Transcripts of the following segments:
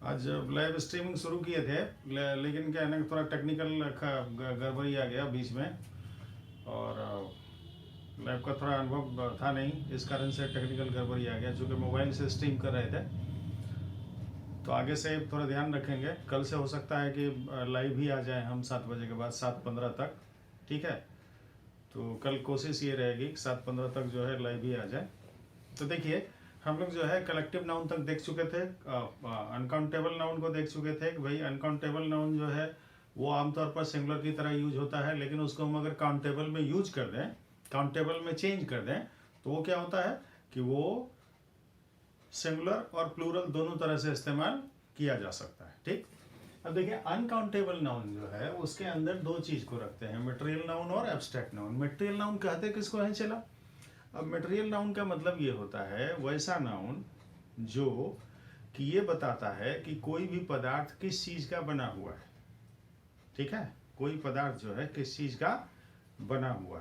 आज live streaming शुरू किए थे लेकिन क्या है ना कि थोड़ा टेक्निकल गड़बड़ी आ गया बीच में, और लाइव का थोड़ा अनुभव था नहीं, इस कारण से टेक्निकल गड़बड़ी आ गया। चूँकि मोबाइल से स्ट्रीम कर रहे थे, तो आगे से थोड़ा ध्यान रखेंगे। कल से हो सकता है कि लाइव ही आ जाए हम 7 बजे के बाद 7:15 तक, ठीक है। तो कल कोशिश ये रहेगी 7:15 तक जो है लाइव ही आ जाए। तो देखिए, हम लोग जो है कलेक्टिव नाउन तक देख चुके थे, अनकाउंटेबल नाउन को देख चुके थे कि भाई अनकाउंटेबल नाउन जो है वो आमतौर पर सिंगुलर की तरह यूज होता है, लेकिन उसको हम अगर काउंटेबल में यूज कर दें, काउंटेबल में चेंज कर दें, तो वो क्या होता है कि वो सिंगुलर और प्लूरल दोनों तरह से इस्तेमाल किया जा सकता है, ठीक। अब देखिए, अनकाउंटेबल नाउन जो है उसके अंदर दो चीज को रखते हैं, मटेरियल नाउन और एब्स्ट्रैक्ट नाउन। मटेरियल नाउन कहते हैं किसको है, चला। अब मटेरियल नाउन का मतलब ये होता है वैसा नाउन जो कि ये बताता है कि कोई भी पदार्थ किस चीज का बना हुआ है, ठीक है। कोई पदार्थ जो है किस चीज का बना हुआ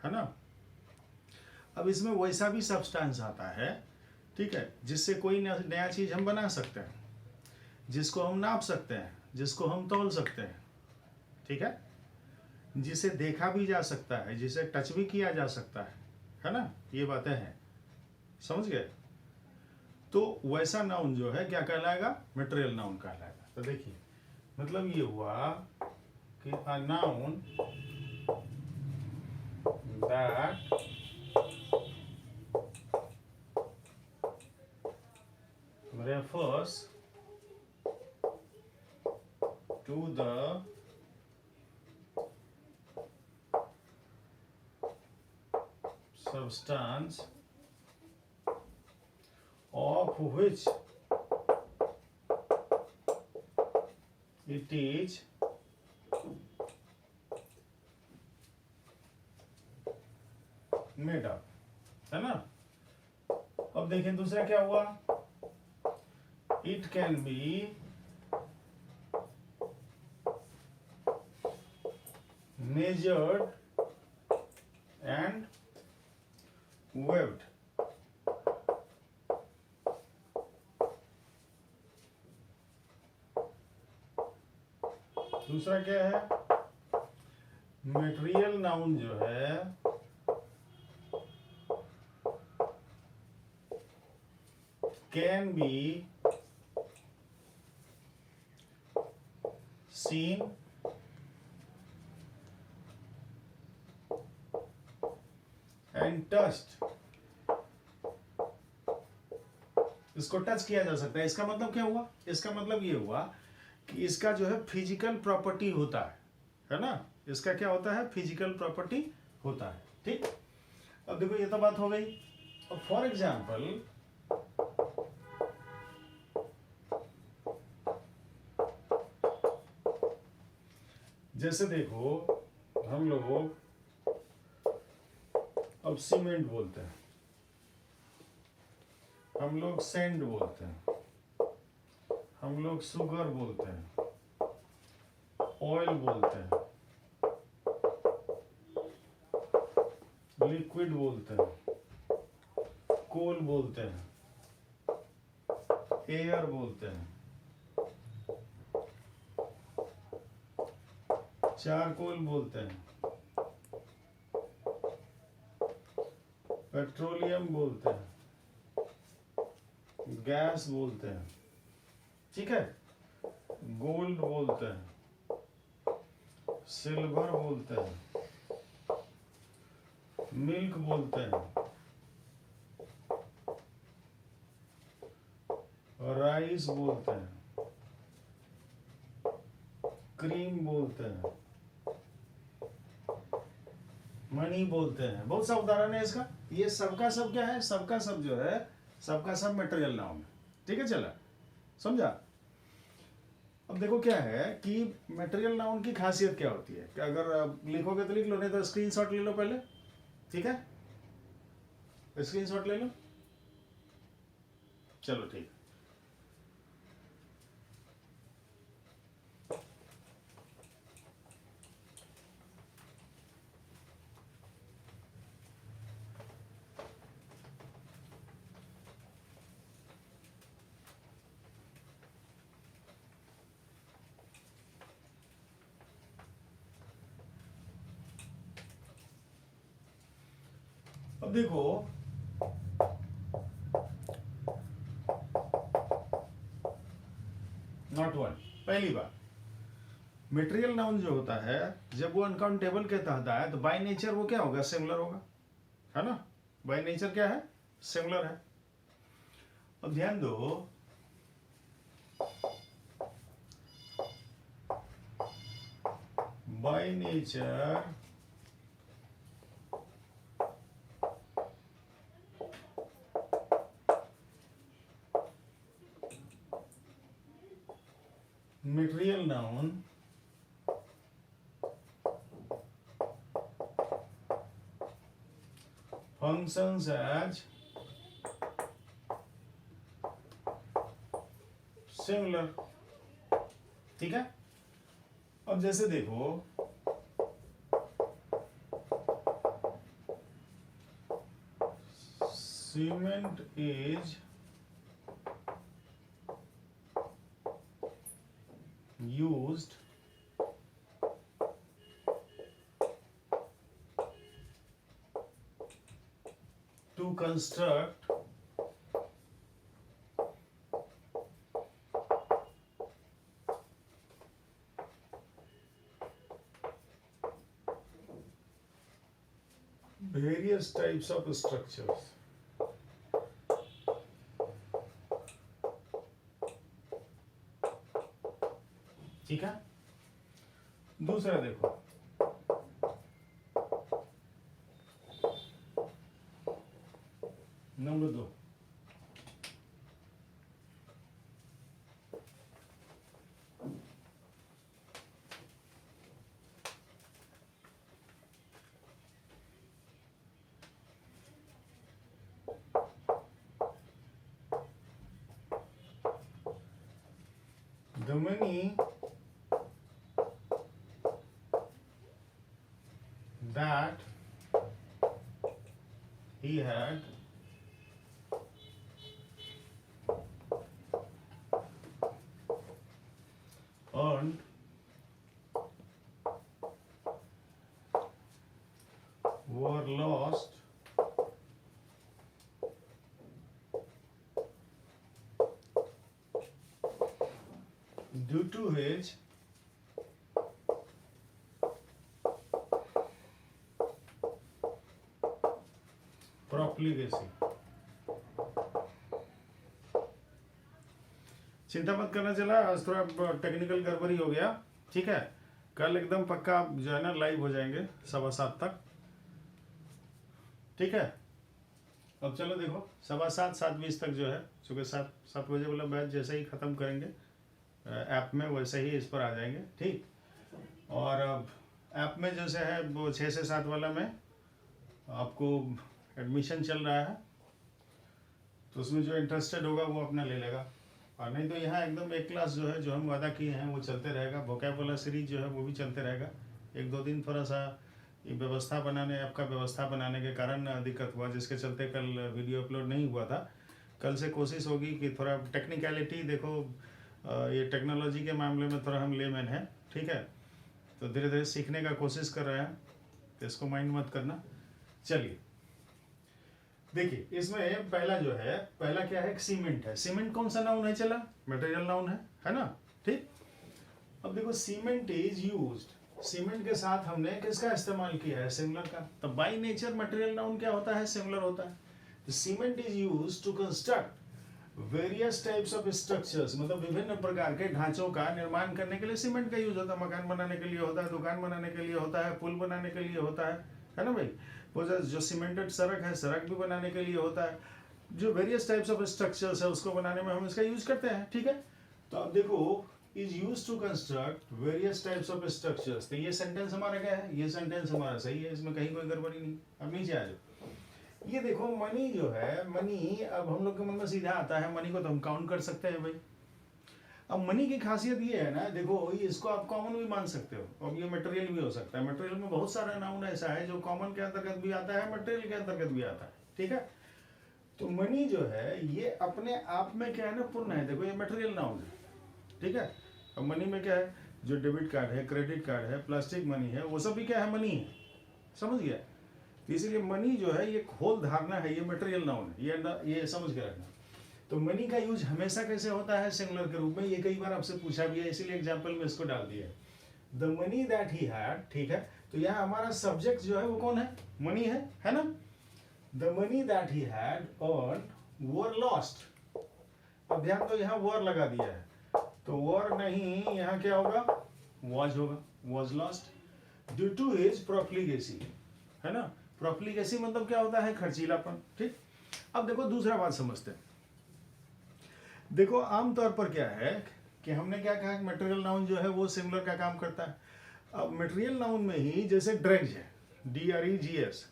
है ना। अब इसमें वैसा भी सब्सटेंस आता है, ठीक है, जिससे कोई नया चीज हम बना सकते हैं, जिसको हम नाप सकते हैं, जिसको हम तौल सकते हैं, ठीक है, जिसे देखा भी जा सकता है, जिसे टच भी किया जा सकता है ना। ये बातें हैं, समझ गए। तो वैसा नाउन जो है क्या कहलाएगा, मटेरियल नाउन कहलाएगा। तो देखिए, मतलब ये हुआ कि a noun that refers to the substance of which it is made up, है ना। अब देखें दूसरा क्या हुआ, it can be measured and weighed। दूसरा क्या है, मटेरियल नाउन जो है can be seen and touched। इसको टच किया जा सकता है। इसका मतलब क्या हुआ, इसका मतलब ये हुआ कि इसका जो है फिजिकल प्रॉपर्टी होता है ना। इसका क्या होता है, फिजिकल प्रॉपर्टी होता है, ठीक। अब देखो, ये तो बात हो गई। अब फॉर एग्जाम्पल जैसे देखो, हम लोग अब सीमेंट बोलते हैं, हम लोग सैंड बोलते हैं, हम लोग शुगर बोलते हैं, ऑयल बोलते हैं, लिक्विड बोलते हैं, कोल बोलते हैं, एयर बोलते हैं, चारकोल बोलते हैं, पेट्रोलियम बोलते हैं, गैस बोलते हैं, ठीक है, गोल्ड बोलते हैं, सिल्वर बोलते हैं, मिल्क बोलते हैं, राइस बोलते हैं, क्रीम बोलते हैं, मनी बोलते हैं। बहुत सा उदाहरण है इसका। ये सबका सब क्या है, सबका सब जो है, सबका सब मटेरियल नाउन है, ठीक है। चला, समझा। अब देखो क्या है कि मटेरियल नाउन की खासियत क्या होती है कि अगर लिखोगे तो लिख लो, नहीं तो स्क्रीनशॉट ले लो पहले, ठीक है। स्क्रीनशॉट ले लो, चलो ठीक। अब देखो नॉट वन, पहली बात मटेरियल नाउन जो होता है जब वो अनकाउंटेबल के तहत आया तो बाय नेचर वो क्या होगा, सिमिलर होगा, है ना। बाय नेचर क्या है, सिमिलर है। अब ध्यान दो by nature material noun functions as similar, ठीक है। अब जैसे देखो cement is used to construct various types of structures, ठीक है। दूसरा देखो number 2, the money that he had earned were lost due to his profligacy। चिंता मत करना, चला आज थोड़ा टेक्निकल गड़बड़ी हो गया, ठीक है। कल एकदम पक्का जो है ना लाइव हो जाएंगे 7:15 तक, ठीक है। अब चलो देखो 7:15 7:20 तक जो है, चूँकि 7 बजे वाला बैच जैसे ही ख़त्म करेंगे ऐप में वैसे ही इस पर आ जाएंगे, ठीक। और अब ऐप में जैसे है वो 6 से 7 वाला में आपको एडमिशन चल रहा है, तो उसमें जो इंटरेस्टेड होगा वो अपना ले लेगा, और नहीं तो यहाँ एकदम एक क्लास जो है जो हम वादा किए हैं वो चलते रहेगा। वोकैब वाला सीरीज जो है वो भी चलते रहेगा। 1-2 दिन थोड़ा सा व्यवस्था बनाने, ऐप का व्यवस्था बनाने के कारण दिक्कत हुआ, जिसके चलते कल वीडियो अपलोड नहीं हुआ था। कल से कोशिश होगी कि थोड़ा टेक्निकलिटी, देखो ये टेक्नोलॉजी के मामले में थोड़ा हम लेमैन हैं, ठीक है, तो धीरे धीरे सीखने का कोशिश कर रहे हैं, तो इसको माइंड मत करना। चलिए देखिए इसमें पहला जो है, पहला क्या है, सीमेंट है। सीमेंट कौन सा नाउन है, चला मटेरियल नाउन है ना, ठीक। अब देखो सीमेंट इज यूज्ड, सीमेंट के साथ हमने किसका इस्तेमाल किया है, सिमिलर का। तो बाय नेचर मटेरियल नाउन क्या होता है, सिमिलर होता है। तो cement is used to construct various types of structures, मतलब विभिन्न प्रकार के ढांचों का निर्माण करने के लिए सीमेंट का यूज होता है। मकान बनाने के लिए होता है, दुकान बनाने के लिए होता है, पुल बनाने के लिए होता है ना भाई। वो जो सीमेंटेड सड़क है, सड़क भी बनाने के लिए होता है। जो वेरियस टाइप्स ऑफ स्ट्रक्चर्स है उसको बनाने में हम इसका यूज करते हैं, ठीक है। तो अब देखो is use to construct various types of structures, तो ये सेंटेंस हमारा क्या है, ये सेंटेंस हमारा सही है, इसमें कहीं कोई गड़बड़ी नहीं। अब नीचे आ जाओ, ये देखो मनी जो है, मनी अब हम लोग के मन में सीधा आता है, मनी को तो हम काउंट कर सकते हैं भाई। अब मनी की खासियत ये है ना, देखो इसको आप कॉमन भी मान सकते हो, अब ये मटेरियल भी हो सकता है। मटेरियल में बहुत सारा नाउन ऐसा है जो कॉमन के अंतर्गत भी आता है, मटेरियल के अंतर्गत भी आता है, ठीक है। तो मनी जो है ये अपने आप में क्या है ना, पूर्ण है। देखो ये मटेरियल नाउन है, ठीक है। अब मनी में क्या है, जो डेबिट कार्ड है, क्रेडिट कार्ड है, प्लास्टिक मनी है, वो सब भी क्या है, मनी है, समझ गया। तो इसीलिए मनी जो है ये होल धारणा है, ये मटेरियल नाउन है, ये समझ के रखना। तो मनी का यूज हमेशा कैसे होता है? सिंगुलर के रूप में। ये कई बार आपसे पूछा भी है, इसीलिए एग्जाम्पल में इसको डाल दिया है, the money that he had. ठीक है, तो यहाँ हमारा सब्जेक्ट जो है वो कौन है? मनी है ना। The money that he had earned were lost. अब ध्यान दो, यहाँ वर लगा दिया है, तो वर नहीं, यहाँ क्या होगा? वॉज होगा, was lost due to his profligacy, है ना। प्रोफ्लिगेसी मतलब क्या होता है? खर्चीलापन। ठीक, अब देखो दूसरा बात समझते हैं। देखो आमतौर पर क्या है कि हमने क्या कहा, मटेरियल नाउन जो है वो सिंगुलर का काम करता है। अब मटेरियल नाउन में ही जैसे ड्रैग्स है, DREGS।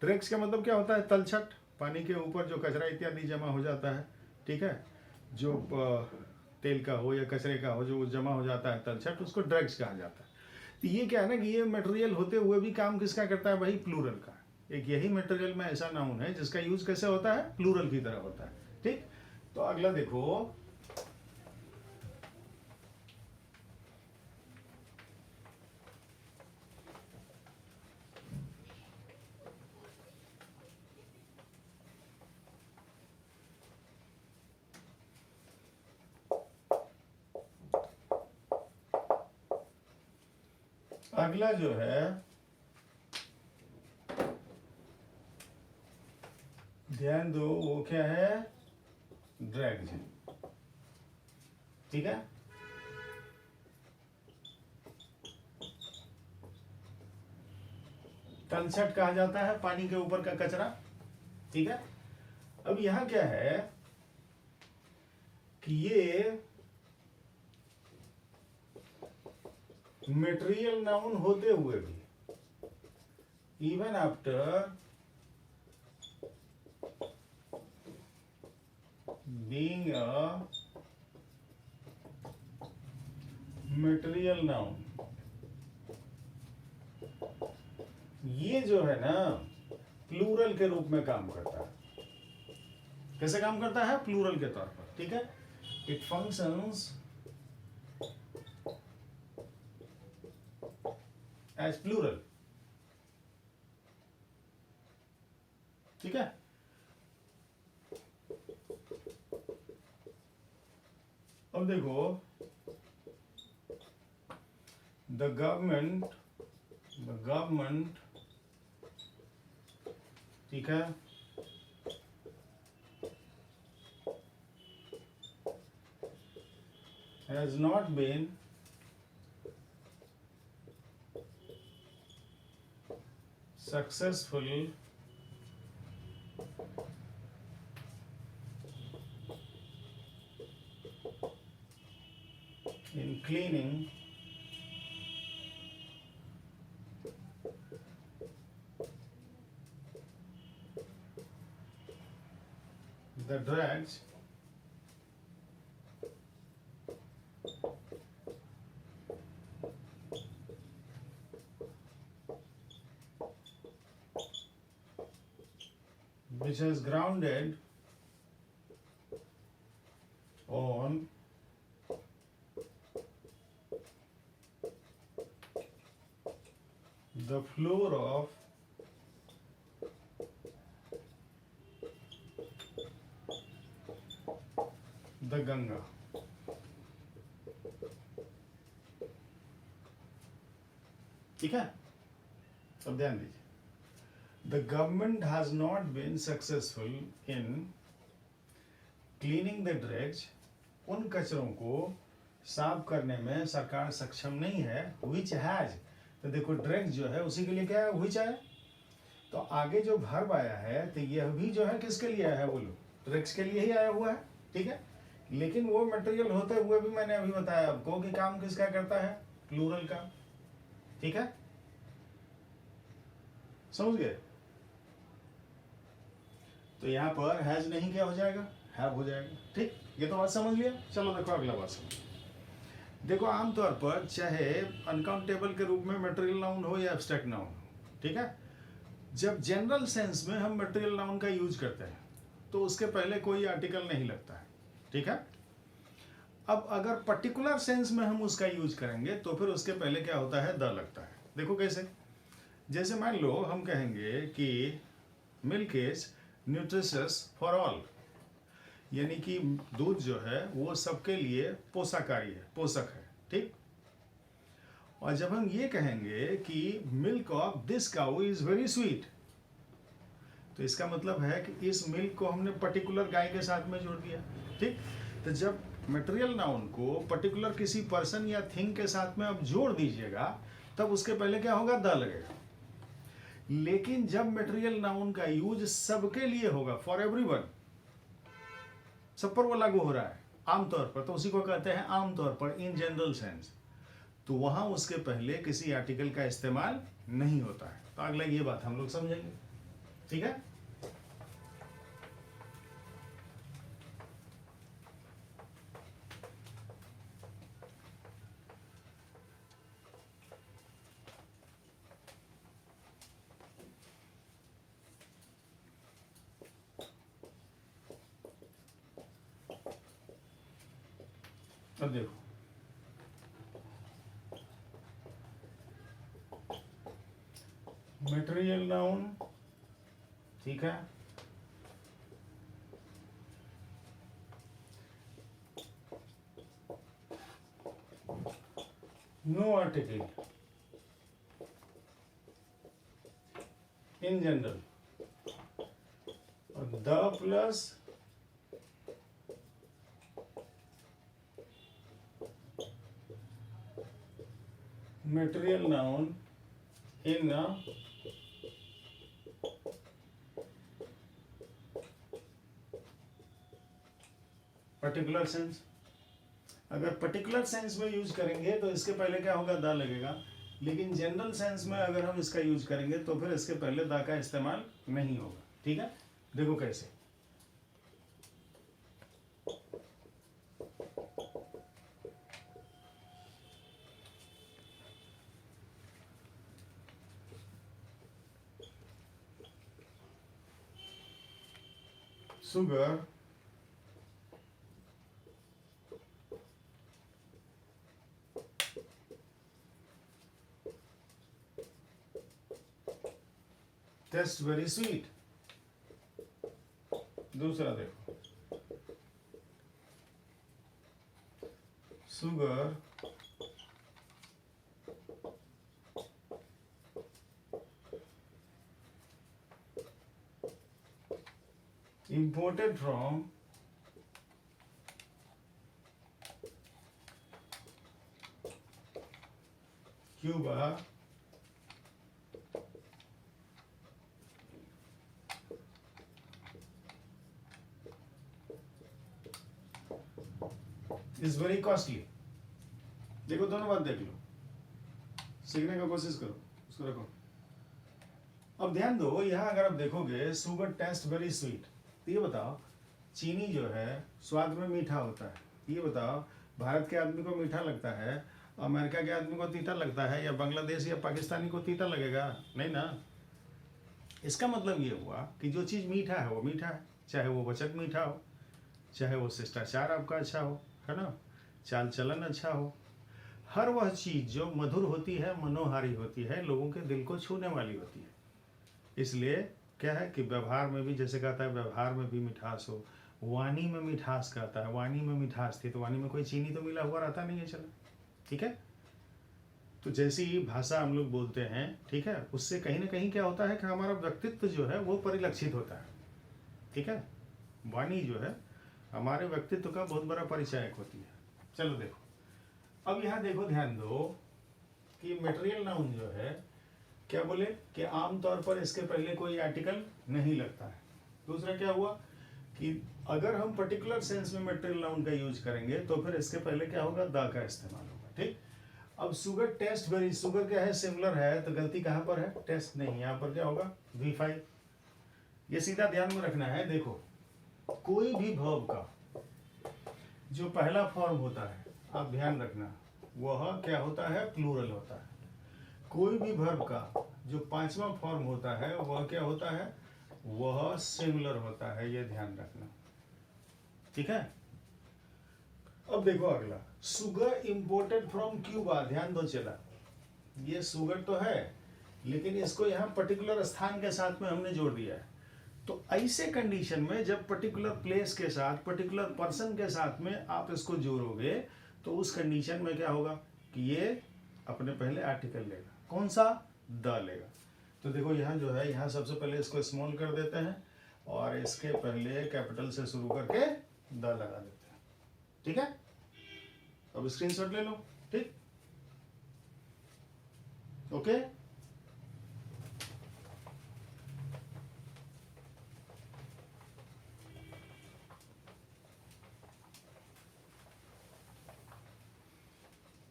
ड्रैग्स का मतलब क्या होता है? तलछट, पानी के ऊपर जो कचरा इत्यादि जमा हो जाता है, ठीक है, जो तेल का हो या कचरे का हो, जो जमा हो जाता है तलछट, उसको ड्रैग्स कहा जाता है। तो ये क्या है ना कि ये मटेरियल होते हुए भी काम किसका करता है भाई? प्लूरल का। एक यही मटेरियल में ऐसा नाउन है जिसका यूज कैसे होता है? प्लूरल की तरह होता है। ठीक, तो अगला देखो, अगला जो है ध्यान दो, वो क्या है? ड्रैग्स है। ठीक है, तलछट कहा जाता है पानी के ऊपर का कचरा। ठीक है, अब यहां क्या है कि ये मटेरियल नाउन होते हुए भी, even after being a material noun, ये जो है ना प्लूरल के रूप में काम करता है। कैसे काम करता है? प्लूरल के तौर पर। ठीक है, इट फंक्शंस एज प्लूरल। ठीक है, अब देखो, द गवर्नमेंट, ठीक है, has not been successful in cleaning the dregs which is grounded on the floor of the Ganga. ठीक है, अब ध्यान दीजिए, the government has not been successful in cleaning the dregs, उन कचरों को साफ करने में सरकार सक्षम नहीं है। which has, तो देखो ड्रग्स जो है उसी के लिए क्या है? which है, तो आगे जो verb आया है तो यह भी जो है किसके लिए आया है? बोलो, ड्रग्स के लिए ही आया हुआ है। ठीक है, लेकिन वो मटेरियल होते हुए भी मैंने अभी बताया आपको कि काम किसका करता है? प्लूरल का। ठीक है, समझ गए? तो यहां पर हैज नहीं क्या हो जाएगा? हैव हो जाएगा। ठीक, ये तो बात समझ लिया। चलो देखो अगला बात समझ। देखो आमतौर पर चाहे अनकाउंटेबल के रूप में मटेरियल नाउन हो या एब्स्ट्रैक्ट नाउन हो, ठीक है, जब जनरल सेंस में हम मटेरियल नाउन का यूज करते हैं तो उसके पहले कोई आर्टिकल नहीं लगता है। ठीक है, अब अगर पर्टिकुलर सेंस में हम उसका यूज करेंगे तो फिर उसके पहले क्या होता है? द लगता है। देखो कैसे, जैसे मान लो हम कहेंगे कि milk is nutritious for all, यानी कि दूध जो है वो सबके लिए पोषकारी है, पोषक है, ठीक। और जब हम ये कहेंगे कि milk of this cow is very sweet, तो इसका मतलब है कि इस मिल्क को हमने पर्टिकुलर गाय के साथ में जोड़ दिया, ठीक। तो जब मटेरियल नाउन को पर्टिकुलर किसी पर्सन या थिंग के साथ में आप जोड़ दीजिएगा, तब उसके पहले क्या होगा, द लगेगा। लेकिन जब मटेरियल नाउन का यूज सबके लिए होगा, फॉर एवरीवन, सब पर वो लागू हो रहा है आमतौर पर, तो उसी को कहते हैं आमतौर पर, इन जनरल सेंस, तो वहां उसके पहले किसी आर्टिकल का इस्तेमाल नहीं होता है। तो अगला ये बात हम लोग समझेंगे, ठीक है। अब देखो, मटेरियल नाउन, ठीक है, नो आर्टिकल इन जनरल, और the plus material noun in a particular sense. अगर पर्टिकुलर सेंस में यूज करेंगे तो इसके पहले क्या होगा, द लगेगा। लेकिन जनरल सेंस में अगर हम इसका यूज करेंगे तो फिर इसके पहले द का इस्तेमाल नहीं होगा, ठीक है। देखो कैसे, sugar tastes very sweet। दूसरा देखो, sugar imported from Cuba is very costly। देखो दोनों बात देख लो, सीखने का कोशिश करो, उसको रखो। अब ध्यान दो, यहाँ अगर आप देखोगे सुगर टेस्ट वेरी स्वीट, तो ये बताओ चीनी जो है स्वाद में मीठा होता है, ये बताओ भारत के आदमी को मीठा लगता है, अमेरिका के आदमी को तीता लगता है, या बांग्लादेश या पाकिस्तानी को तीता लगेगा, नहीं ना। इसका मतलब ये हुआ कि जो चीज़ मीठा है वो मीठा है, चाहे वो वचन मीठा हो, चाहे वो शिष्टाचार आपका अच्छा हो, है ना, चाल चलन अच्छा हो, हर वह चीज़ जो मधुर होती है, मनोहारी होती है, लोगों के दिल को छूने वाली होती है। इसलिए क्या है कि व्यवहार में भी, जैसे कहता है व्यवहार में भी मिठास हो, वाणी में मिठास कहता है, वाणी में मिठास थी, तो वाणी में कोई चीनी तो मिला हुआ रहता नहीं है, चलो ठीक है। तो जैसी भाषा हम लोग बोलते हैं, ठीक है, उससे कहीं ना कहीं क्या होता है कि हमारा व्यक्तित्व जो है वो परिलक्षित होता है, ठीक है। वाणी जो है हमारे व्यक्तित्व का बहुत बड़ा परिचायक होती है। चलो देखो, अब यहाँ देखो, ध्यान दो कि मटेरियल नाउन जो है, क्या बोले कि आमतौर पर इसके पहले कोई आर्टिकल नहीं लगता है। दूसरा क्या हुआ कि अगर हम पर्टिकुलर सेंस में मटेरियल नाउन का यूज करेंगे तो फिर इसके पहले क्या होगा, द का इस्तेमाल होगा, ठीक। अब सुगर टेस्ट वेरी, सुगर क्या है, सिमिलर है, तो गलती कहाँ पर है, टेस्ट नहीं, यहाँ पर क्या होगा, V5। ये सीधा ध्यान में रखना है। देखो कोई भी वर्ब का जो पहला फॉर्म होता है, आप ध्यान रखना, वह क्या होता है, प्लूरल होता है। कोई भी वर्ब का जो पांचवा फॉर्म होता है वह क्या होता है, वह सिमिलर होता है, ये ध्यान रखना, ठीक है। अब देखो अगला, सुगर इंपोर्टेड फ्रॉम क्यूबा, ध्यान दो चला, ये सुगर तो है लेकिन इसको यहाँ पर्टिकुलर स्थान के साथ में हमने जोड़ दिया है। तो ऐसे कंडीशन में जब पर्टिकुलर प्लेस के साथ, पर्टिकुलर पर्सन के साथ में आप इसको जोड़ोगे, तो उस कंडीशन में क्या होगा कि ये अपने पहले आर्टिकल लेगा। कौन सा? द लेगा। तो देखो यहाँ जो है, यहाँ सबसे पहले इसको स्मॉल कर देते हैं और इसके पहले कैपिटल से शुरू करके द लगा देते हैं। ठीक है, अब स्क्रीनशॉट ले लो। ठीक, ओके।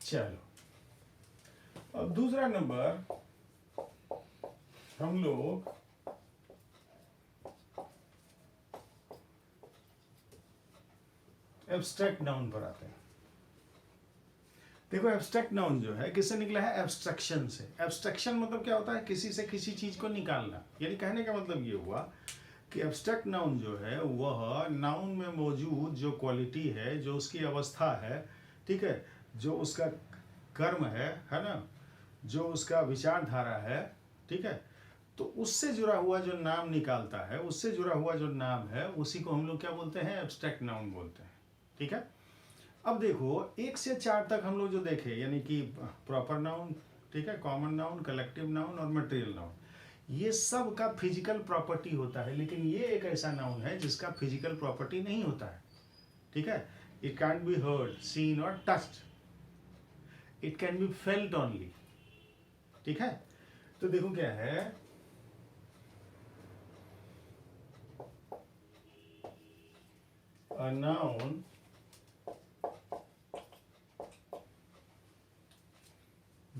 चलो, अब दूसरा नंबर हम लोग एब्स्ट्रैक्ट नाउन पर आते हैं। देखो, एब्स्ट्रैक्ट नाउन जो है किससे निकला है? एब्स्ट्रैक्शन से। एब्स्ट्रैक्शन मतलब क्या होता है? किसी से किसी चीज को निकालना। यानी कहने का मतलब ये हुआ कि एब्स्ट्रैक्ट नाउन जो है वह नाउन में मौजूद जो क्वालिटी है, जो उसकी अवस्था है, ठीक है, जो उसका कर्म है ना, जो उसका विचारधारा है, ठीक है, तो उससे जुड़ा हुआ जो नाम निकालता है, उससे जुड़ा हुआ जो नाम है, उसी को हम लोग क्या बोलते हैं? एब्स्ट्रैक्ट नाउन बोलते हैं। ठीक है, अब देखो 1 से 4 तक हम लोग जो देखे, यानी कि प्रॉपर नाउन, ठीक है, कॉमन नाउन, कलेक्टिव नाउन और मटेरियल नाउन, ये सब का फिजिकल प्रॉपर्टी होता है। लेकिन ये एक ऐसा नाउन है जिसका फिजिकल प्रॉपर्टी नहीं होता है। ठीक है, it can be heard, seen और touched, it can be felt only. ठीक है, तो देखो क्या है, a noun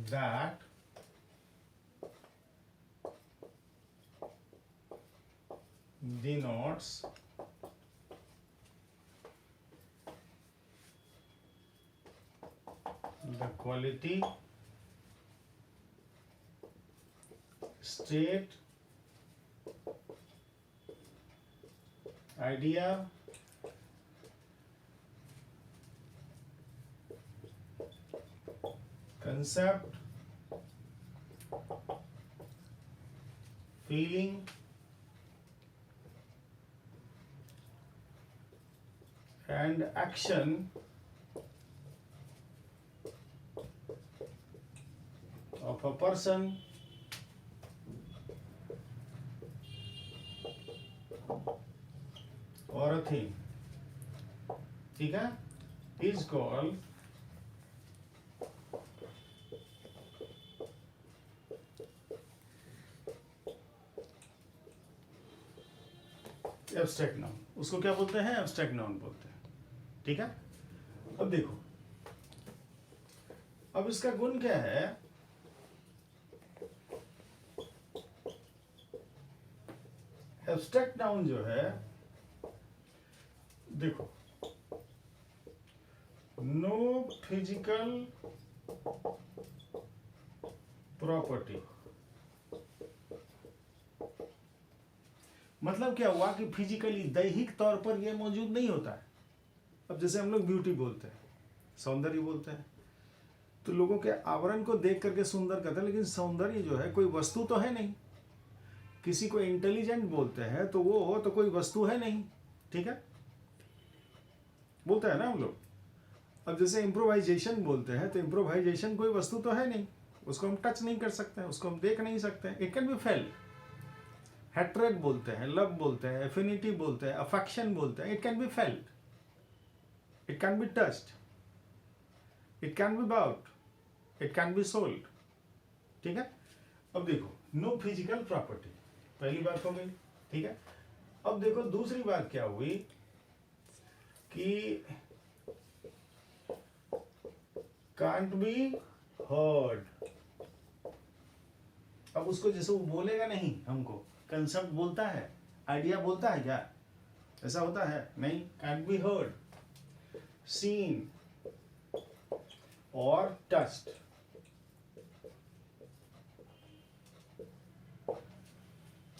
that denotes the quality, state, idea, concept, feeling, and action of a person or a thing, ठीक है, is called एब्स्ट्रैक्ट नाउन। उसको क्या बोलते हैं? एब्स्ट्रैक्ट नाउन बोलते हैं। ठीक है, अब देखो, अब इसका गुण क्या है? एब्स्ट्रैक्ट नाउन जो है, देखो, नो फिजिकल प्रॉपर्टी, मतलब क्या हुआ कि फिजिकली, दैहिक तौर पर यह मौजूद नहीं होता है। अब जैसे हम लोग ब्यूटी बोलते हैं, सौंदर्य बोलते हैं, तो लोगों के आवरण को देख करके सुंदर कहते हैं, लेकिन सौंदर्य जो है कोई वस्तु तो है नहीं। किसी को इंटेलिजेंट बोलते हैं तो वो तो कोई वस्तु है नहीं। ठीक है, बोलते हैं ना हम लोग। अब जैसे इम्प्रोवाइजेशन बोलते हैं, तो इम्प्रोवाइजेशन कोई वस्तु तो है नहीं, उसको हम टच नहीं कर सकते हैं, उसको हम देख नहीं सकते हैं। It can be felt. Hatred बोलते हैं, लव बोलते हैं, एफिनिटी बोलते हैं, अफेक्शन बोलते हैं, it can be felt, it can be touched, it can be bought, it can be sold. ठीक है, अब देखो, नो फिजिकल प्रॉपर्टी, पहली बात हो गई। ठीक है, अब देखो दूसरी बात क्या हुई कि कांट बी हर्ड। अब उसको जैसे वो बोलेगा नहीं, हमको कंसेप्ट बोलता है, आइडिया बोलता है, क्या ऐसा होता है? नहीं, कांट बी हर्ड, सीन और टच्ड।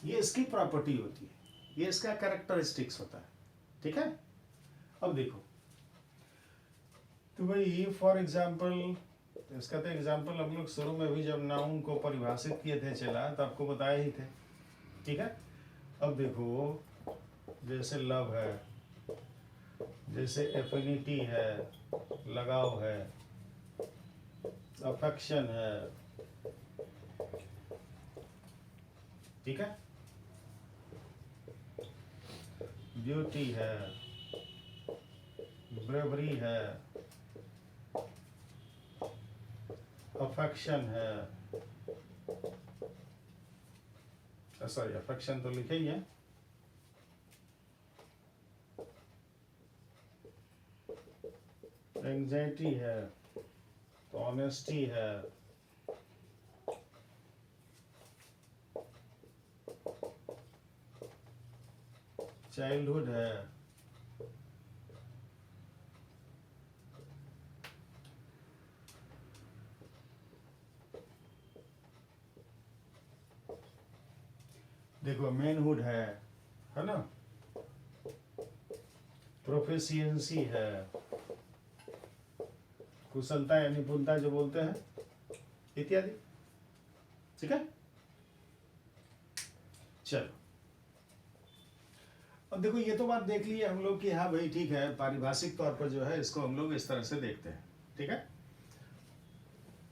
ये इसकी प्रॉपर्टी होती है, ये इसका कैरेक्टरिस्टिक्स होता है। ठीक है, अब देखो, तो भाई फॉर एग्जाम्पल इसका तो एग्जाम्पल हम लोग शुरू में भी जब नाउन को परिभाषित किए थे चला तो आपको बताए ही थे, ठीक है। अब देखो जैसे लव है, जैसे एफिनिटी है, लगाव है, अफेक्शन है, ठीक है, ब्यूटी है, ब्रेवरी है, अफेक्शन है, सॉरी अफेक्शन तो लिखे ही है, एंग्जाइटी है, तो ऑनेस्टी है, चाइल्डहुड है, देखो मैनहुड है ना, प्रोफिशिएंसी है, कुशलता या निपुणता जो बोलते हैं, इत्यादि, ठीक है। चलो अब देखो ये तो बात देख ली है हम लोग कि हाँ भाई ठीक है, पारिभाषिक तौर पर जो है इसको हम लोग इस तरह से देखते हैं, ठीक है।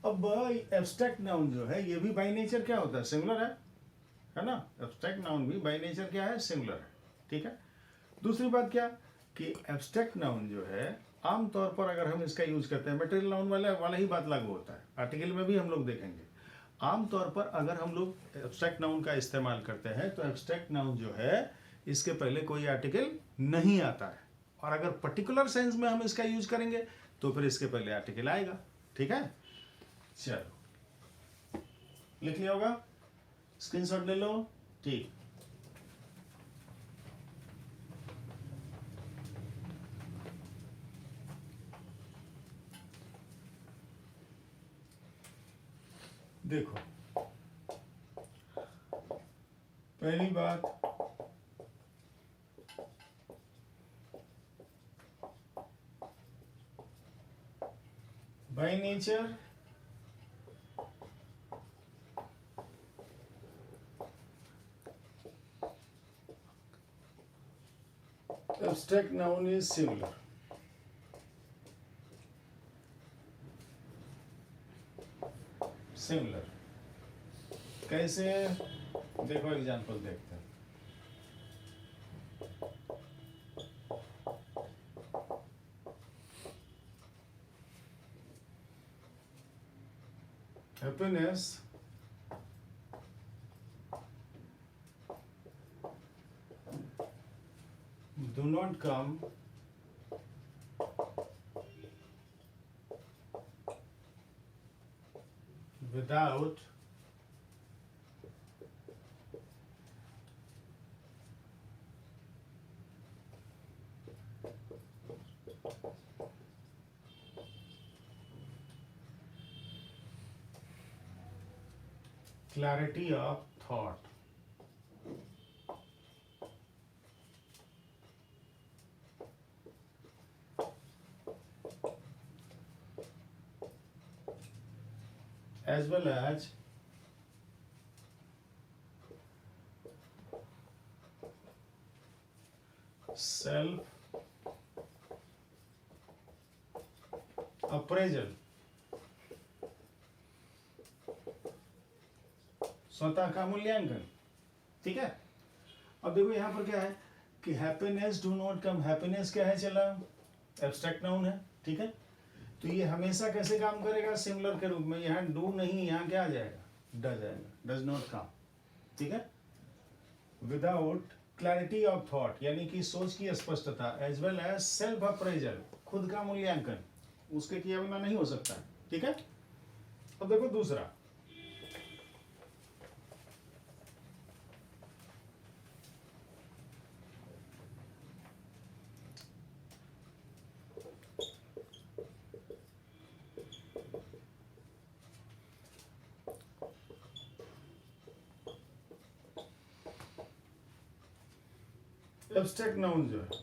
अब एब्स्ट्रैक्ट नाउन जो है ये भी बाय नेचर क्या होता है, सिंगुलर है ना। एब्स्ट्रैक्ट नाउन भी बाय नेचर क्या है, सिंगुलर है, ठीक है। दूसरी बात क्या कि एब्स्ट्रैक्ट नाउन जो है आमतौर पर अगर हम इसका यूज करते हैं, मटेरियल नाउन वाला ही बात लागू होता है, आर्टिकल में भी हम लोग देखेंगे। आमतौर पर अगर हम लोग एब्स्ट्रैक्ट नाउन का इस्तेमाल करते हैं तो एब्स्ट्रैक्ट नाउन जो है इसके पहले कोई आर्टिकल नहीं आता है, और अगर पर्टिकुलर सेंस में हम इसका यूज करेंगे तो फिर इसके पहले आर्टिकल आएगा, ठीक है। चलो लिख लिया होगा, स्क्रीनशॉट ले लो, ठीक। देखो पहली बात, by nature abstract noun is similar. Similar कैसे, देखो एग्जांपल देखते हैं। Happiness do not come without clarity of thought. As well as self appraisal, स्वतः का मूल्यांकन, ठीक है। अब देखो यहां पर क्या है कि happiness do not come, happiness क्या है, चला एब्स्ट्रैक्ट नाउन है, ठीक है। तो ये हमेशा कैसे काम करेगा, सिमिलर के रूप में, यहाँ डू नहीं, यहाँ क्या आ जाएगा, डज आएगा, डज नॉट कम, ठीक है। विदाउट क्लैरिटी ऑफ थॉट यानी कि सोच की स्पष्टता, as well as self appraisal, खुद का मूल्यांकन, उसके किया बिना नहीं हो सकता, ठीक है। अब देखो दूसरा, एब्स्ट्रैक्ट नाउन जो है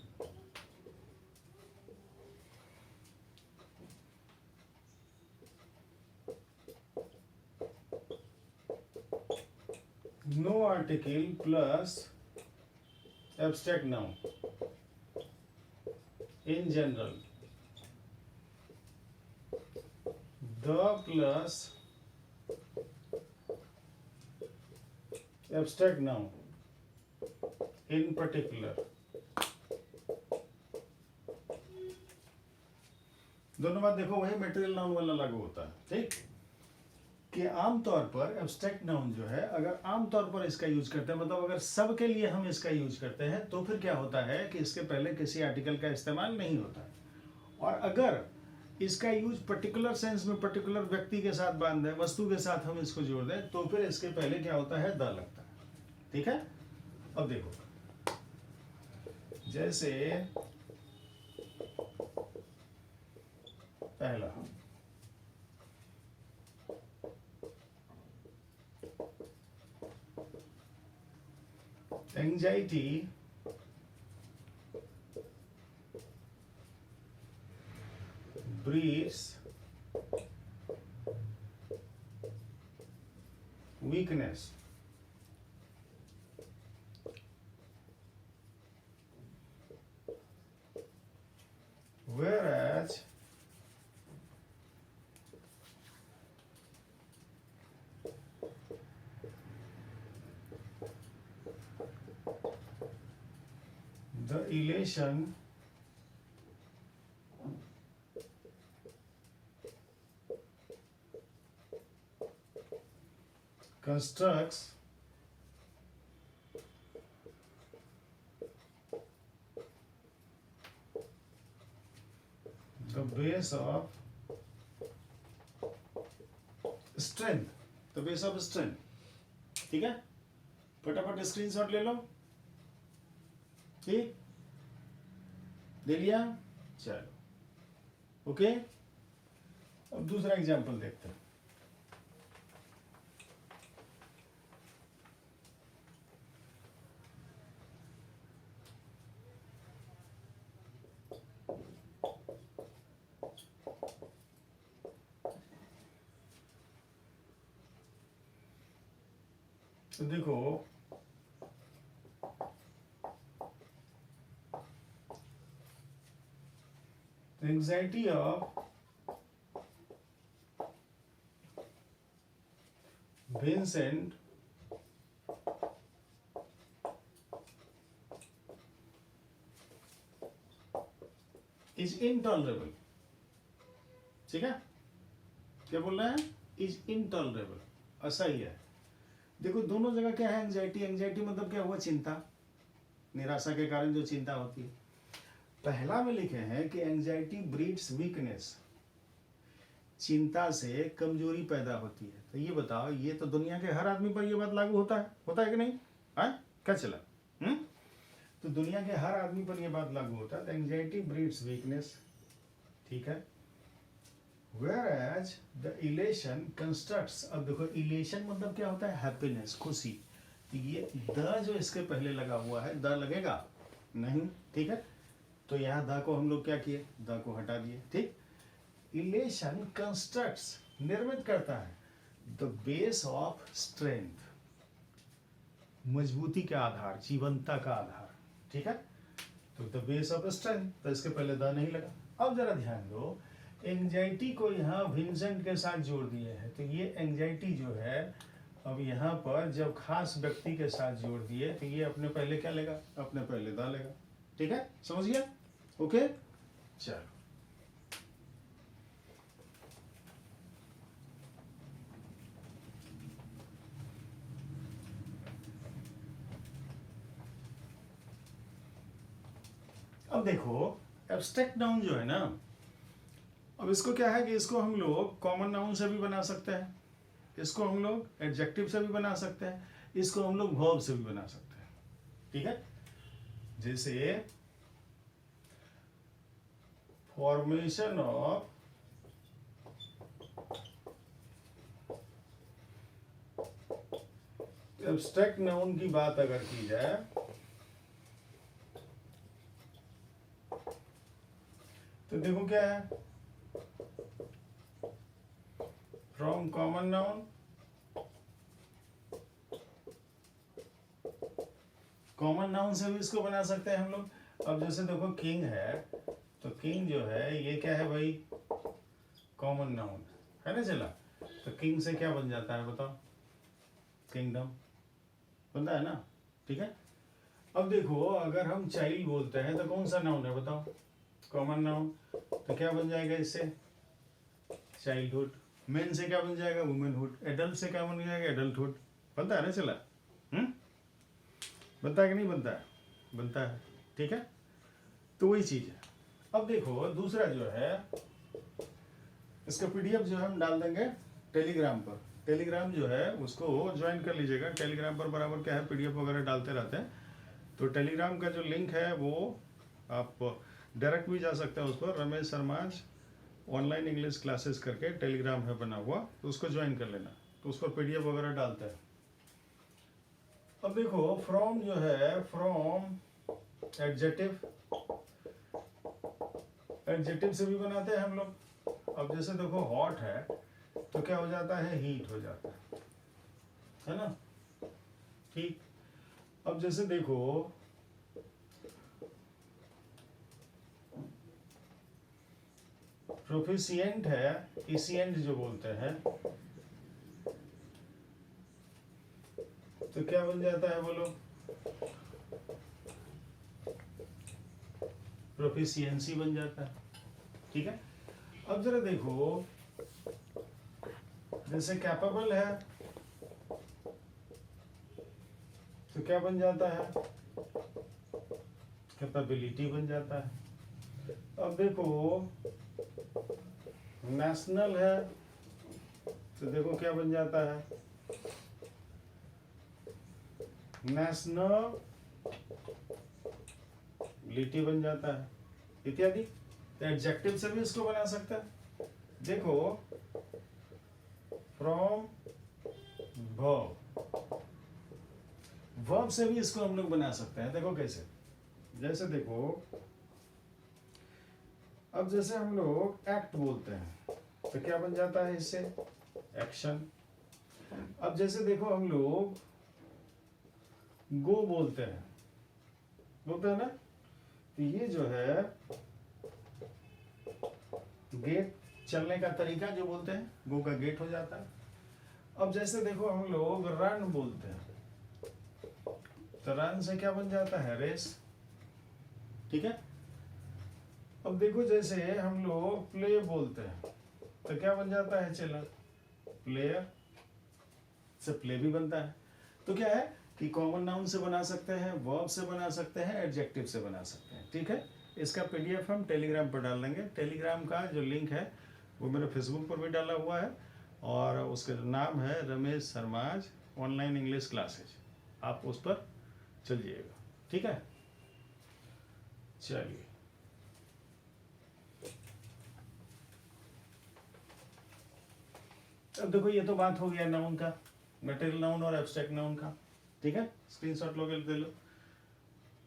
no article plus abstract noun in general. The plus abstract noun in particular. दोनों बात देखो वही मटेरियल नाउन वाला लागू होता है, ठीक। कि आमतौर पर एब्स्ट्रैक्ट नाउन जो है, अगर आमतौर पर इसका यूज करते हैं, मतलब अगर सब के लिए हम इसका यूज करते हैं, तो फिर क्या होता है कि इसके पहले किसी आर्टिकल का इस्तेमाल नहीं होता है। और अगर इसका यूज पर्टिकुलर सेंस में पर्टिकुलर व्यक्ति के साथ बांध दें, वस्तु के साथ हम इसको जोड़ दें, तो फिर इसके पहले क्या होता है, द लगता है, ठीक है। अब देखो, जैसे पहला anxiety breeds weakness. Whereas the elation constructs the base of strength, the base of strength, ठीक है। फटाफट स्क्रीनशॉट ले लो, ठीक, दे लिया, चलो ओके। अब दूसरा एग्जांपल देखते हैं। तो देखो, anxiety of Vincent is intolerable, ठीक है। क्या बोल रहे हैं, इज इनटॉलरेबल, ऐसा ही है। देखो दोनों जगह क्या है, एंजाइटी, एंजाइटी मतलब क्या हुआ, चिंता, निराशा के कारण जो चिंता होती है। पहला में लिखे हैं कि एंजाइटी ब्रीड्स वीकनेस, चिंता से कमजोरी पैदा होती है। तो ये बताओ, ये तो दुनिया के हर आदमी पर ये बात लागू होता है कि नहीं, है क्या चला, तो दुनिया के हर आदमी पर ये बात लागू होता है। तो एंजाइटी ब्रीड्स वीकनेस, ठीक है। Whereas the elation constructs, अब देखो इलेशन मतलब क्या होता है, हैप्पीनेस, खुशी। तो ये द जो इसके पहले लगा हुआ है, द लगेगा नहीं, ठीक है। तो यहाँ द को हम लोग क्या किए, द को हटा दिए, ठीक। इलेशन कंस्ट्रक्ट्स, निर्मित करता है, द बेस ऑफ स्ट्रेंथ, मजबूती का आधार, जीवंता का आधार, ठीक है। तो द बेस ऑफ स्ट्रेंथ, तो इसके पहले द नहीं लगा। अब जरा ध्यान दो, एंजाइटी को यहाँ विंसेंट के साथ जोड़ दिए हैं, तो ये एंजाइटी जो है अब यहाँ पर जब खास व्यक्ति के साथ जोड़ दिए, तो ये अपने पहले क्या लेगा, अपने पहले दा लेगा, ठीक है, समझ गया, ओके। चलो अब देखो, एब्स्ट्रैक्ट नाउन जो है ना, अब इसको क्या है कि इसको हम लोग कॉमन नाउन से भी बना सकते हैं, इसको हम लोग एडजेक्टिव से भी बना सकते हैं, इसको हम लोग वर्ब से भी बना सकते हैं, ठीक है। जैसे फॉर्मेशन ऑफ एब्स्ट्रैक्ट नाउन की बात अगर की जाए, तो देखो क्या है, from common noun common noun से भी इसको बना सकते हैं हम लोग। अब जैसे देखो किंग है, तो किंग जो है ये क्या है भाई, कॉमन नाउन है ना। चला, तो किंग से क्या बन जाता है बताओ, किंगडम बनता है ना, ठीक है। अब देखो अगर हम चाइल्ड बोलते हैं तो कौन सा नाउन है बताओ, कॉमन नाउन, तो क्या बन जाएगा इससे, चाइल्डहुड। मेन से क्या बन जाएगा, वुमेनहुड। एडल्ट से क्या बन जाएगा, एडल्टहुड। बनता है ना चला, बनता है कि नहीं बनता है, बनता है, ठीक है। तो वही चीज है। अब देखो दूसरा जो है, इसका पीडीएफ जो है हम डाल देंगे टेलीग्राम पर। टेलीग्राम जो है उसको ज्वाइन कर लीजिएगा। टेलीग्राम पर बराबर क्या है, पीडीएफ वगैरह डालते रहते हैं। तो टेलीग्राम का जो लिंक है वो आप डायरेक्ट भी जा सकते हैं उस पर, Ramesh Sharma's online English classes करके टेलीग्राम है बना हुआ, तो उसको ज्वाइन कर लेना। तो उस पर पीडीएफ वगैरह डालते हैं। अब देखो फ्रॉम जो है, फ्रॉम एडजेक्टिव, एडजेक्टिव से भी बनाते हैं हम लोग। अब जैसे देखो हॉट है तो क्या हो जाता है, हीट हो जाता है ना, ठीक। अब जैसे देखो प्रोफिशिएंट है, इशिएंट जो बोलते हैं, तो क्या बन जाता है बोलो, प्रोफिशिएंसी बन जाता है, ठीक है। अब जरा देखो जैसे कैपेबल है तो क्या बन जाता है, कैपेबिलिटी बन जाता है। अब देखो नेशनल है तो देखो क्या बन जाता है, नेशनलिटी बन जाता है, इत्यादि। एडजेक्टिव से भी इसको बना सकता है। देखो फ्रॉम वर्ब, वर्ब से भी इसको हम लोग बना सकते हैं। देखो कैसे, जैसे देखो अब जैसे हम लोग एक्ट बोलते हैं तो क्या बन जाता है इससे, एक्शन। अब जैसे देखो हम लोग गो बोलते हैं ना, तो ये जो है गेट, चलने का तरीका जो बोलते हैं, गो का गेट हो जाता है। अब जैसे देखो हम लोग रन बोलते हैं तो रन से क्या बन जाता है, रेस, ठीक है। अब देखो जैसे हम लोग प्ले बोलते हैं तो क्या बन जाता है, चलो प्लेयर से प्ले भी बनता है। तो क्या है कि कॉमन नाउन से बना सकते हैं, वर्ब से बना सकते हैं, एडजेक्टिव से बना सकते हैं, ठीक है। इसका पीडीएफ हम टेलीग्राम पर डाल देंगे। टेलीग्राम का जो लिंक है वो मेरे फेसबुक पर भी डाला हुआ है, और उसका जो नाम है Ramesh Sharma's online English classes, आप उस पर चलिएगा, ठीक है। चलिए, अब देखो ये तो बात हो गया नाउन का, मटेरियल नाउन और एब्स्ट्रैक्ट नाउन का, ठीक है। स्क्रीनशॉट लोगे दे लो।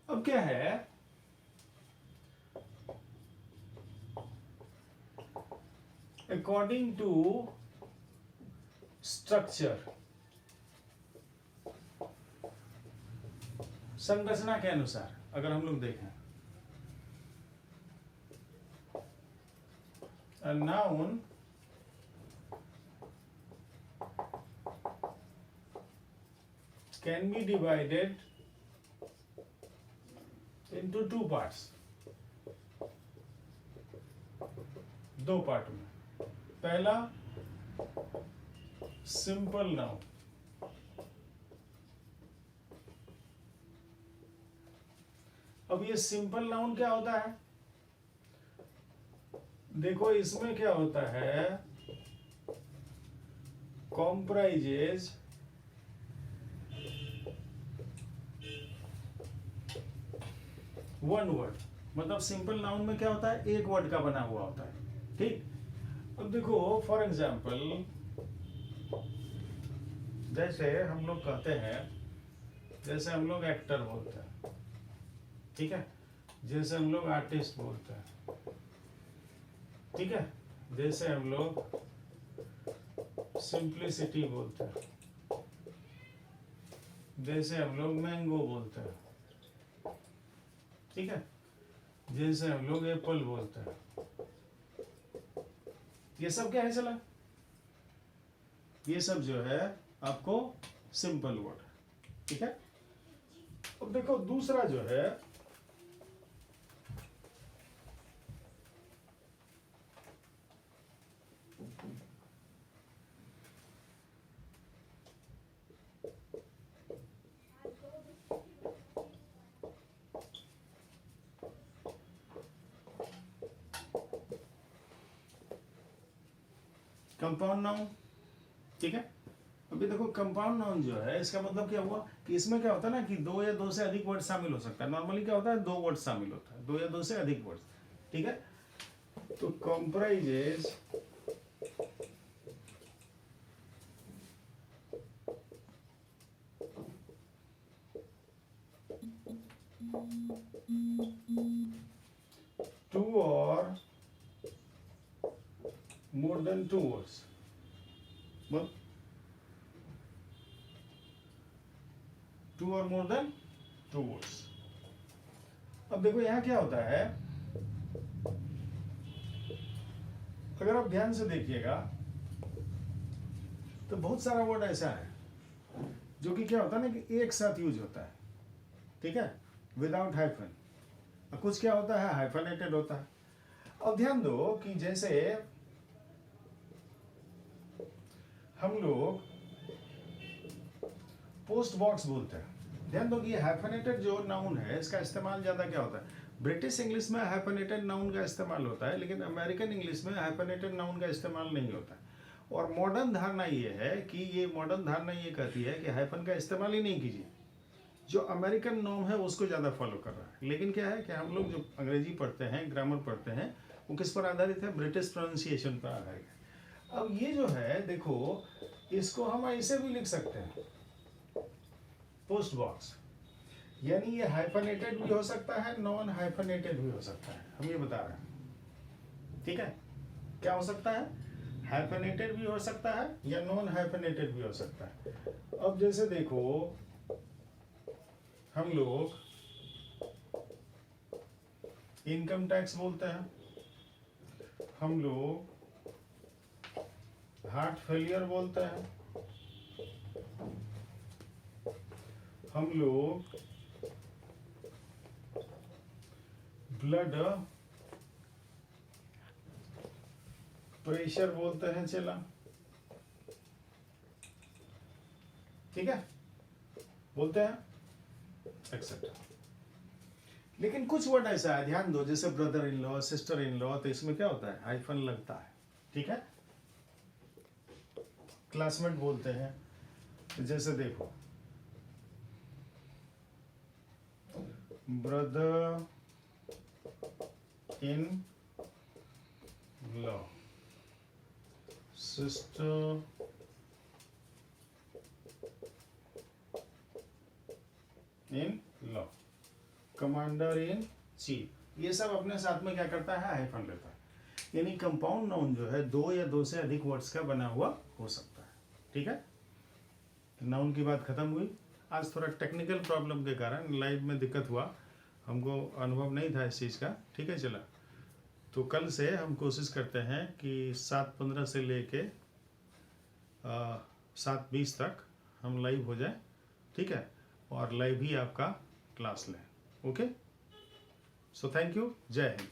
अब क्या है, अकॉर्डिंग टू स्ट्रक्चर, संरचना के अनुसार अगर हम लोग देखें, a noun can be divided into two parts, दो पार्ट में। पहला सिंपल नाउन, अब ये सिंपल नाउन क्या होता है, देखो इसमें क्या होता है, कॉम्प्राइजेज वन वर्ड, मतलब सिंपल नाउन में क्या होता है, एक वर्ड का बना हुआ होता है, ठीक। अब देखो फॉर एग्जाम्पल, जैसे हम लोग कहते हैं, जैसे हम लोग एक्टर बोलते हैं, ठीक है, जैसे हम लोग आर्टिस्ट बोलते हैं, ठीक है, जैसे हम लोग सिंप्लिसिटी बोलते हैं, जैसे हम लोग मैंगो बोलते हैं, ठीक है, जैसे हम लोग एप्पल बोलते हैं, ये सब क्या है चला, ये सब जो है आपको सिंपल वर्ड है। ठीक है, अब देखो दूसरा जो है कंपाउंड नाउन। ठीक है, अभी देखो कंपाउंड नाउन जो है इसका मतलब क्या हुआ कि इसमें क्या होता है ना कि दो या दो से अधिक वर्ड शामिल हो सकता है। नॉर्मली क्या होता है, दो वर्ड शामिल होता है, दो या दो से अधिक वर्ड। ठीक है, तो कंप्राइजेज टू और more than two words, two और मोर देन टू वर्ड्स। अब देखो यहां क्या होता है, अगर आप ध्यान से देखिएगा तो बहुत सारा वर्ड ऐसा है जो कि क्या होता है ना कि एक साथ यूज होता है। ठीक है, विदाउट हाइफन। कुछ क्या होता है, हाइफनेटेड होता है। अब ध्यान दो कि जैसे हम लोग पोस्ट बॉक्स बोलते हैं, ध्यान दो कि हाइफनेटेड जो नाउन है इसका इस्तेमाल ज्यादा क्या होता है, ब्रिटिश इंग्लिश में हाइफनेटेड नाउन का इस्तेमाल होता है, लेकिन अमेरिकन इंग्लिश में हाइफनेटेड नाउन का इस्तेमाल नहीं होता। और मॉडर्न धारणा ये है कि मॉडर्न धारणा ये कहती है कि हाइफन का इस्तेमाल ही नहीं कीजिए। जो अमेरिकन नॉर्म है उसको ज़्यादा फॉलो कर रहा है। लेकिन क्या है कि हम लोग जो अंग्रेजी पढ़ते हैं, ग्रामर पढ़ते हैं, वो किस पर आधारित है, ब्रिटिश प्रोनाउंसिएशन पर आधारित है। अब ये जो है देखो, इसको हम ऐसे भी लिख सकते हैं, पोस्ट बॉक्स, यानी ये हाइफनेटेड भी हो सकता है, नॉन हाइफनेटेड भी हो सकता है, हम ये बता रहे हैं। ठीक है, क्या हो सकता है, हाइफनेटेड भी हो सकता है या नॉन हाइफनेटेड भी हो सकता है। अब जैसे देखो हम लोग इनकम टैक्स बोलते हैं, हम लोग हार्ट फेलियर बोलते हैं, हम लोग ब्लड प्रेशर बोलते हैं चला। ठीक है, बोलते हैं एक्सेट्रा। लेकिन कुछ वर्ड ऐसा है, ध्यान दो, जैसे brother in law, sister in law, तो इसमें क्या होता है, हाइफन लगता है। ठीक है, क्लासमेट बोलते हैं, तो जैसे देखो brother in law, sister in law, commander in chief, ये सब अपने साथ में क्या करता है, हाइफन लेता है। यानी कंपाउंड नाउन जो है दो या दो से अधिक वर्ड्स का बना हुआ हो सकता है। ठीक है, नाउन की बात खत्म हुई। आज थोड़ा टेक्निकल प्रॉब्लम के कारण लाइव में दिक्कत हुआ, हमको अनुभव नहीं था इस चीज़ का। ठीक है चला, तो कल से हम कोशिश करते हैं कि 7:15 से लेके 7:20 तक हम लाइव हो जाए। ठीक है, और लाइव ही आपका क्लास लें। ओके, सो थैंक यू, जय हिंद।